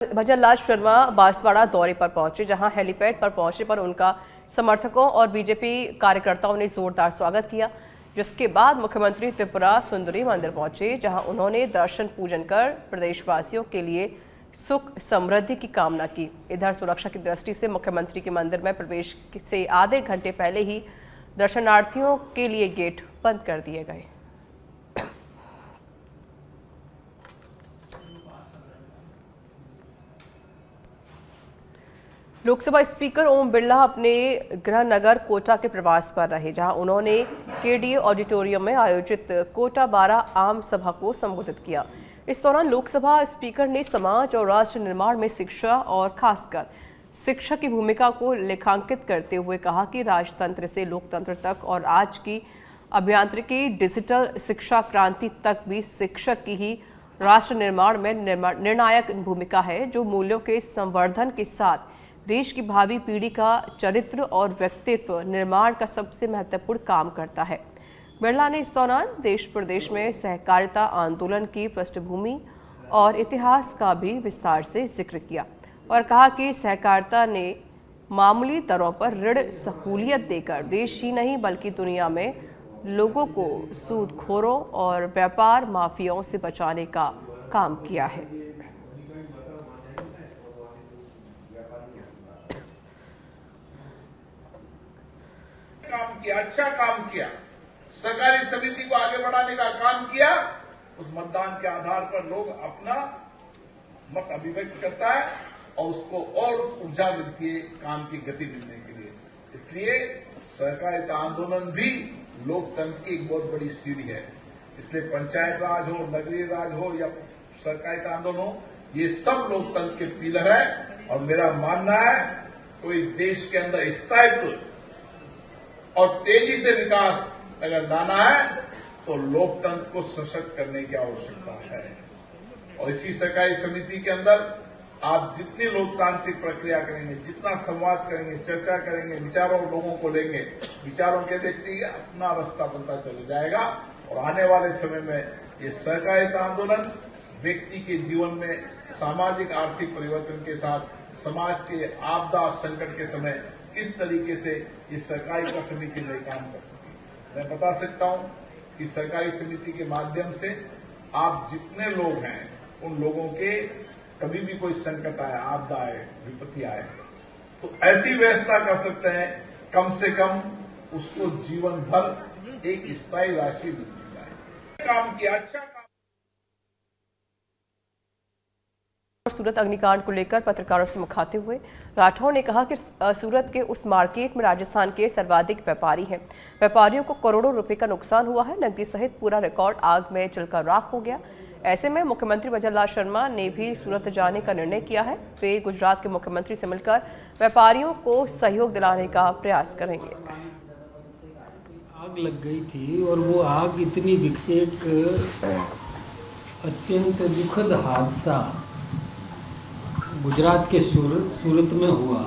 भजन लाल शर्मा बांसवाड़ा दौरे पर पहुंचे, जहां हेलीपैड पर पहुंचने पर उनका समर्थकों और बीजेपी कार्यकर्ताओं ने जोरदार स्वागत किया। जिसके बाद मुख्यमंत्री त्रिपुरा सुंदरी मंदिर पहुंचे, जहां उन्होंने दर्शन पूजन कर प्रदेशवासियों के लिए सुख समृद्धि की कामना की। इधर सुरक्षा की दृष्टि से मुख्यमंत्री के मंदिर में प्रवेश से आधे घंटे पहले ही दर्शनार्थियों के लिए गेट बंद कर दिए गए। लोकसभा स्पीकर ओम बिरला अपने गृह नगर कोटा के प्रवास पर रहे, जहां उन्होंने केडीए ऑडिटोरियम में आयोजित कोटा 12 आम सभा को संबोधित किया। इस दौरान लोकसभा स्पीकर ने समाज और राष्ट्र निर्माण में शिक्षा और खासकर शिक्षा की भूमिका को लेखांकित करते हुए कहा कि राजतंत्र से लोकतंत्र तक और आज की अभियांत्रिकी डिजिटल शिक्षा क्रांति तक भी शिक्षक की ही राष्ट्र निर्माण में निर्णायक भूमिका है, जो मूल्यों के संवर्धन के साथ देश की भावी पीढ़ी का चरित्र और व्यक्तित्व निर्माण का सबसे महत्वपूर्ण काम करता है। बिरला ने इस दौरान देश प्रदेश में सहकारिता आंदोलन की पृष्ठभूमि और इतिहास का भी विस्तार से जिक्र किया और कहा कि सहकारिता ने मामूली दरों पर ऋण सहूलियत देकर देश ही नहीं बल्कि दुनिया में लोगों को सूदखोरों और व्यापार माफियाओं से बचाने का काम किया है। काम किया, अच्छा काम किया, सहकारी समिति को आगे बढ़ाने का काम किया। उस मतदान के आधार पर लोग अपना मत अभिव्यक्त करता है और उसको और ऊर्जा मिलती है काम की गति मिलने के लिए। इसलिए सहकारिता आंदोलन भी लोकतंत्र की एक बहुत बड़ी सीढ़ी है। इसलिए पंचायत राज हो, नगरीय राज हो या सहकारिता आंदोलन हो, ये सब लोकतंत्र के पिलर है। और मेरा मानना है कोई देश के अंदर स्थायित्व और तेजी से विकास अगर लाना है तो लोकतंत्र को सशक्त करने की आवश्यकता है। और इसी सहकारी समिति के अंदर आप जितनी लोकतांत्रिक प्रक्रिया करेंगे, जितना संवाद करेंगे, चर्चा करेंगे, विचारों लोगों को लेंगे, विचारों के व्यक्ति अपना रास्ता बनता चला जाएगा। और आने वाले समय में ये सहकारिता आंदोलन व्यक्ति के जीवन में सामाजिक आर्थिक परिवर्तन के साथ समाज के आपदा संकट के समय किस तरीके से इस सहकारिता समिति में काम कर सकती है। मैं बता सकता हूं कि सहकारी समिति के माध्यम से आप जितने लोग हैं उन लोगों के कभी भी कोई संकट आए, आपदा आए, विपत्ति आए तो ऐसी व्यवस्था कर सकते हैं कम से कम उसको जीवन भर एक स्थायी राशि मिलती जाए। काम किया, अच्छा काम। सूरत अग्निकांड को लेकर पत्रकारों से मुखाते हुए राठौर ने कहा कि सूरत के उस मार्केट में राजस्थान के सर्वाधिक व्यापारी हैं। व्यापारियों को करोड़ों रुपए का नुकसान हुआ है। नकदी सहित पूरा रिकॉर्ड आग में जलकर राख हो गया। ऐसे में मुख्यमंत्री भजन लाल शर्मा ने भी सूरत जाने का निर्णय किया है। वे गुजरात के मुख्यमंत्री से मिलकर व्यापारियों को सहयोग दिलाने का प्रयास करेंगे। आग लग गई थी और वो आग इतनी एक अत्यंत दुखद हादसा गुजरात के सूरत में हुआ।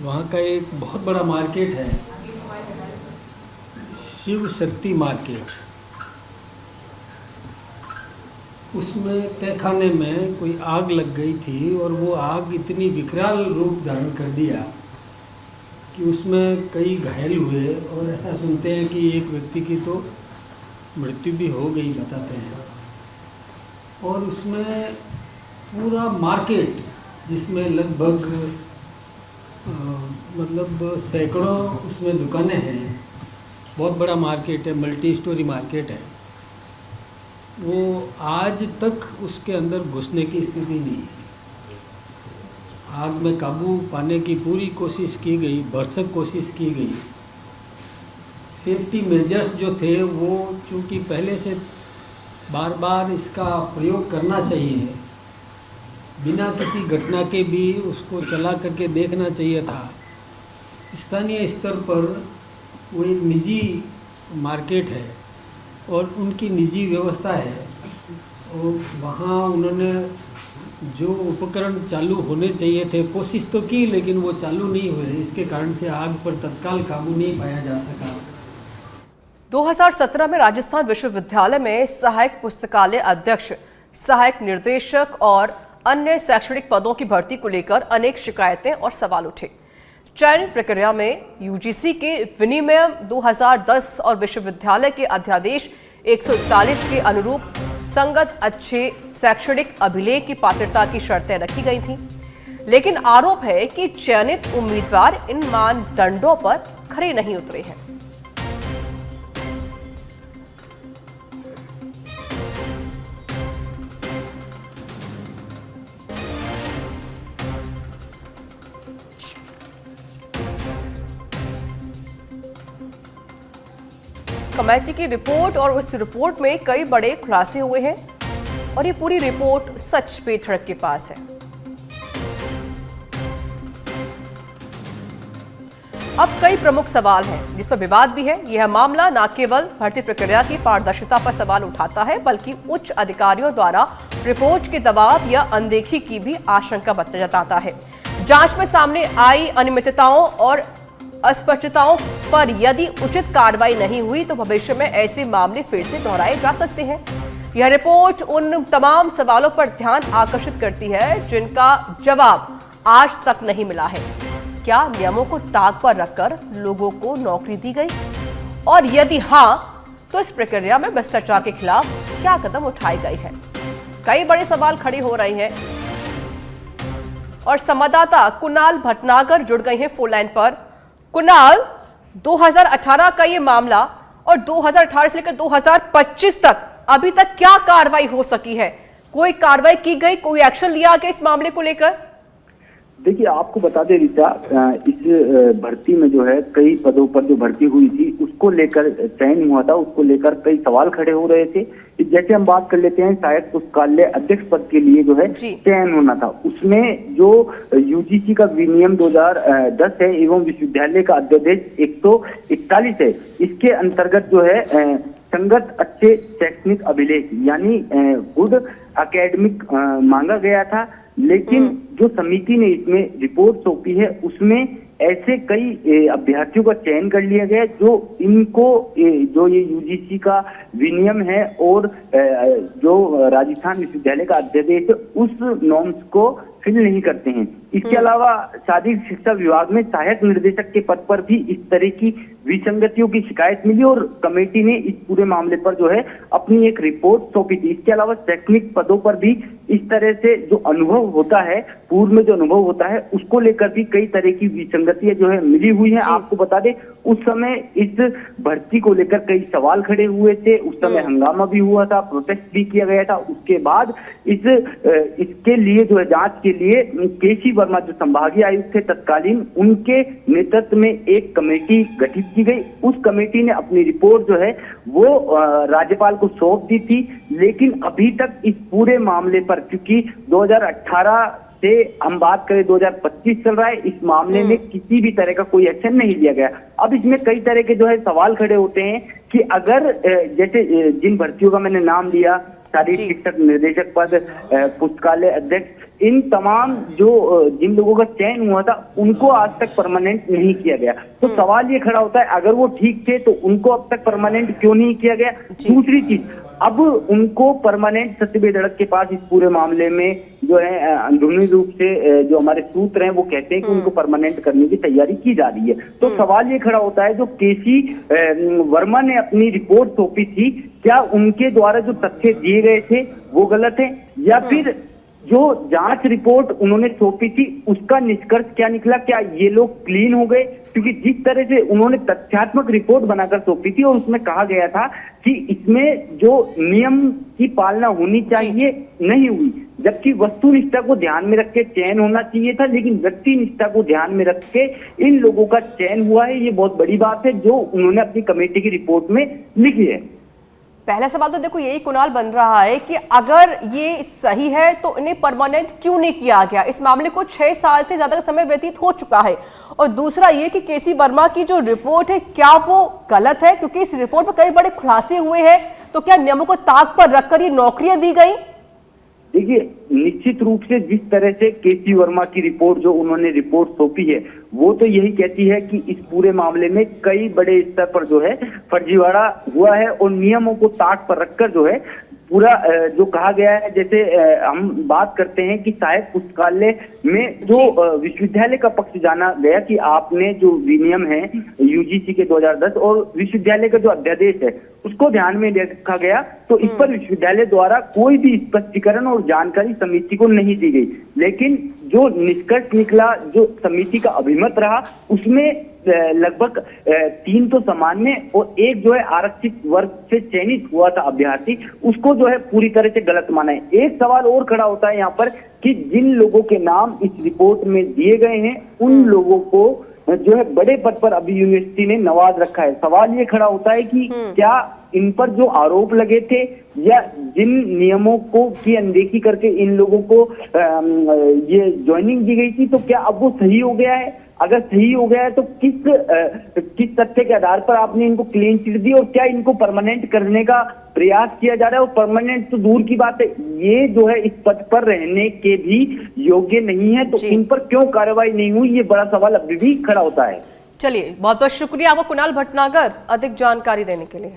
वहाँ का एक बहुत बड़ा मार्केट है, शिव शक्ति मार्केट। उसमें तहखाने में कोई आग लग गई थी और वो आग इतनी विकराल रूप धारण कर दिया कि उसमें कई घायल हुए और ऐसा सुनते हैं कि एक व्यक्ति की तो मृत्यु भी हो गई, बताते हैं। और उसमें पूरा मार्केट जिसमें लगभग मतलब सैकड़ों उसमें दुकानें हैं, बहुत बड़ा मार्केट है, मल्टी स्टोरी मार्केट है। वो आज तक उसके अंदर घुसने की स्थिति नहीं है। आग में काबू पाने की पूरी कोशिश की गई, भरसक कोशिश की गई। सेफ्टी मेजर्स जो थे वो चूँकि पहले से बार बार इसका प्रयोग करना चाहिए, बिना किसी घटना के भी उसको चला करके देखना चाहिए था। स्थानीय स्तर पर वो एक निजी मार्केट है और उनकी निजी व्यवस्था है और वहाँ उन्होंने जो उपकरण चालू होने चाहिए थे कोशिश तो की, लेकिन वो चालू नहीं हुए। इसके कारण से आग पर तत्काल काबू नहीं पाया जा सका। 2017 में राजस्थान विश्वविद्यालय में सहायक पुस्तकालय अध्यक्ष, सहायक निर्देशक और अन्य शैक्षणिक पदों की भर्ती को लेकर अनेक शिकायतें और सवाल उठे। चयन प्रक्रिया में यूजीसी के विनियम 2010 और विश्वविद्यालय के अध्यादेश 141 के अनुरूप संगत अच्छे शैक्षणिक अभिलेख की पात्रता की शर्तें रखी गई थीं, लेकिन आरोप है कि चयनित उम्मीदवार इन मानदंडों पर खरे नहीं उतरे हैं। कमेटी की रिपोर्ट और उस रिपोर्ट में कई बड़े खुलासे हुए हैं और ये पूरी रिपोर्ट सच पे धड़क के पास है। अब कई प्रमुख सवाल हैं जिस पर विवाद भी है। यह मामला न केवल भर्ती प्रक्रिया की पारदर्शिता पर सवाल उठाता है, बल्कि उच्च अधिकारियों द्वारा रिपोर्ट के दबाव या अनदेखी की भी आशंका जताता है। जांच में सामने आई अनियमितताओं और अस्पष्टताओं पर यदि उचित कार्रवाई नहीं हुई तो भविष्य में ऐसे मामले फिर से दोहराए जा सकते हैं। यह रिपोर्ट उन तमाम सवालों पर ध्यान आकर्षित करती है जिनका जवाब आज तक नहीं मिला है। क्या नियमों को ताक पर रखकर लोगों को नौकरी दी गई, और यदि हां तो इस प्रक्रिया में भ्रष्टाचार के खिलाफ क्या कदम उठाए गए हैं। कई बड़े सवाल खड़े हो रहे हैं और संवाददाता कुणाल भटनागर जुड़ गए हैं फोन लाइन पर। कुणाल, 2018 का ये मामला और 2018 से लेकर 2025 तक अभी तक क्या कार्रवाई हो सकी है? कोई कार्रवाई की गई, कोई एक्शन लिया गया इस मामले को लेकर? देखिए, आपको बता दें रीता, इस भर्ती में जो है कई पदों पर जो भर्ती हुई थी उसको लेकर चयन हुआ था, उसको लेकर कई सवाल खड़े हो रहे थे। जैसे हम बात कर लेते हैं सहायक पुस्तकालय अध्यक्ष पद के लिए जो है चयन होना था, उसमें जो यूजीसी का विनियम 2010 है एवं विश्वविद्यालय का अध्यादेश 141 है, इसके अंतर्गत जो है संगत अच्छे शैक्षणिक अभिलेख यानी गुड एकेडमिक मांगा गया था। लेकिन जो समिति ने इसमें रिपोर्ट सौंपी है उसमें ऐसे कई अभ्यर्थियों का चयन कर लिया गया जो इनको जो ये यूजीसी का विनियम है और जो राजस्थान विश्वविद्यालय का अध्यादेश है उस नॉर्म्स को फिल नहीं करते हैं। इसके अलावा शारीरिक शिक्षा विभाग में सहायक निर्देशक के पद पर भी इस तरह की विसंगतियों की शिकायत मिली और कमेटी ने इस पूरे मामले पर जो है अपनी एक रिपोर्ट सौंपी थी। इसके अलावा शैक्षणिक पदों पर भी इस तरह से जो अनुभव होता है, पूर्व में जो अनुभव होता है उसको लेकर भी कई तरह की विसंगतियां जो है मिली हुई हैं। आपको बता दें उस समय इस भर्ती को लेकर कई सवाल खड़े हुए थे, उस समय हंगामा भी हुआ था, प्रोटेस्ट भी किया गया था। उसके बाद इसके लिए जो है जांच के लिए केसी वर्मा जो संभागीय आयुक्त थे तत्कालीन, उनके नेतृत्व में एक कमेटी गठित की गई। उस कमेटी ने अपनी रिपोर्ट जो है वो राज्यपाल को सौंप दी थी, लेकिन अभी तक इस पूरे मामले पर, क्योंकि 2018 से हम बात करें 2025 चल रहा है, इस मामले में किसी भी तरह का कोई एक्शन नहीं लिया गया। अब इसमें कई तरह के जो है सवाल खड़े होते हैं कि अगर जैसे जिन भर्तियों का मैंने नाम लिया, शारीरिक शिक्षक निर्देशक पद, पुस्तकालय अध्यक्ष, इन तमाम जो जिन लोगों का चयन हुआ था उनको आज तक परमानेंट नहीं किया गया। तो सवाल ये खड़ा होता है अगर वो ठीक थे तो उनको अब तक परमानेंट क्यों नहीं किया गया। दूसरी चीज, अब उनको परमानेंट सत्यवेद धड़क के पास इस पूरे मामले में जो है अंदरूनी रूप से जो हमारे सूत्र हैं वो कहते हैं कि उनको परमानेंट करने की तैयारी की जा रही है। तो सवाल ये खड़ा होता है जो केसी वर्मा ने अपनी रिपोर्ट सौंपी थी, क्या उनके द्वारा जो तथ्य दिए गए थे वो गलत है, या फिर जो जांच रिपोर्ट उन्होंने सौंपी थी उसका निष्कर्ष क्या निकला, क्या ये लोग क्लीन हो गए? क्योंकि जिस तरह से उन्होंने तथ्यात्मक रिपोर्ट बनाकर सौंपी थी और उसमें कहा गया था कि इसमें जो नियम की पालना होनी चाहिए नहीं हुई, जबकि वस्तुनिष्ठा को ध्यान में रख के चयन होना चाहिए था, लेकिन व्यक्ति निष्ठा को ध्यान में रख के इन लोगों का चयन हुआ है। ये बहुत बड़ी बात है जो उन्होंने अपनी कमेटी की रिपोर्ट में लिखी है। पहला सवाल तो देखो यही कुणाल बन रहा है कि अगर ये सही है तो इन्हें परमानेंट क्यों नहीं किया गया। इस मामले को 6 साल से ज्यादा समय व्यतीत हो चुका है। और दूसरा ये कि केसी वर्मा की जो रिपोर्ट है क्या वो गलत है, क्योंकि इस रिपोर्ट पर कई बड़े खुलासे हुए हैं। तो क्या नियमों को ताक पर रखकर ये नौकरियां दी गई? देखिए, निश्चित रूप से जिस तरह से केसी वर्मा की रिपोर्ट जो उन्होंने रिपोर्ट सौंपी है वो तो यही कहती है कि इस पूरे मामले में कई बड़े स्तर पर जो है फर्जीवाड़ा हुआ है और नियमों को ताक पर रखकर जो है पूरा जो कहा गया है, जैसे हम बात करते हैं कि सहायक पुस्तकालय में जो विश्वविद्यालय का पक्ष जाना गया कि आपने जो विनियम है यूजीसी के 2010 और विश्वविद्यालय का जो अध्यादेश है उसको ध्यान में रखा गया, तो इस पर विश्वविद्यालय द्वारा कोई भी स्पष्टीकरण और जानकारी समिति को नहीं दी गई। लेकिन जो निष्कर्ष निकला, जो समिति का अभिमत रहा, उसमें लगभग 3 तो सामान्य और 1 जो है आरक्षित वर्ग से चयनित हुआ था अभ्यर्थी, उसको जो है पूरी तरह से गलत माना है। एक सवाल और खड़ा होता है यहाँ पर कि जिन लोगों के नाम इस रिपोर्ट में दिए गए हैं उन लोगों को जो है बड़े पद पर अभी यूनिवर्सिटी ने नवाज रखा है। सवाल ये खड़ा होता है कि क्या इन पर जो आरोप लगे थे या जिन नियमों को की अनदेखी करके इन लोगों को ये ज्वाइनिंग दी गई थी, तो क्या अब वो सही हो गया है? अगर सही हो गया है तो किस तथ्य के आधार पर आपने इनको क्लीन चिट दी और क्या इनको परमानेंट करने का प्रयास किया जा रहा है? और परमानेंट तो दूर की बात है, ये जो है इस पद पर रहने के भी योग्य नहीं है, तो इन पर क्यों कार्रवाई नहीं हुई, ये बड़ा सवाल अभी भी खड़ा होता है। चलिए, बहुत बहुत शुक्रिया आपका कुणाल भटनागर अधिक जानकारी देने के लिए।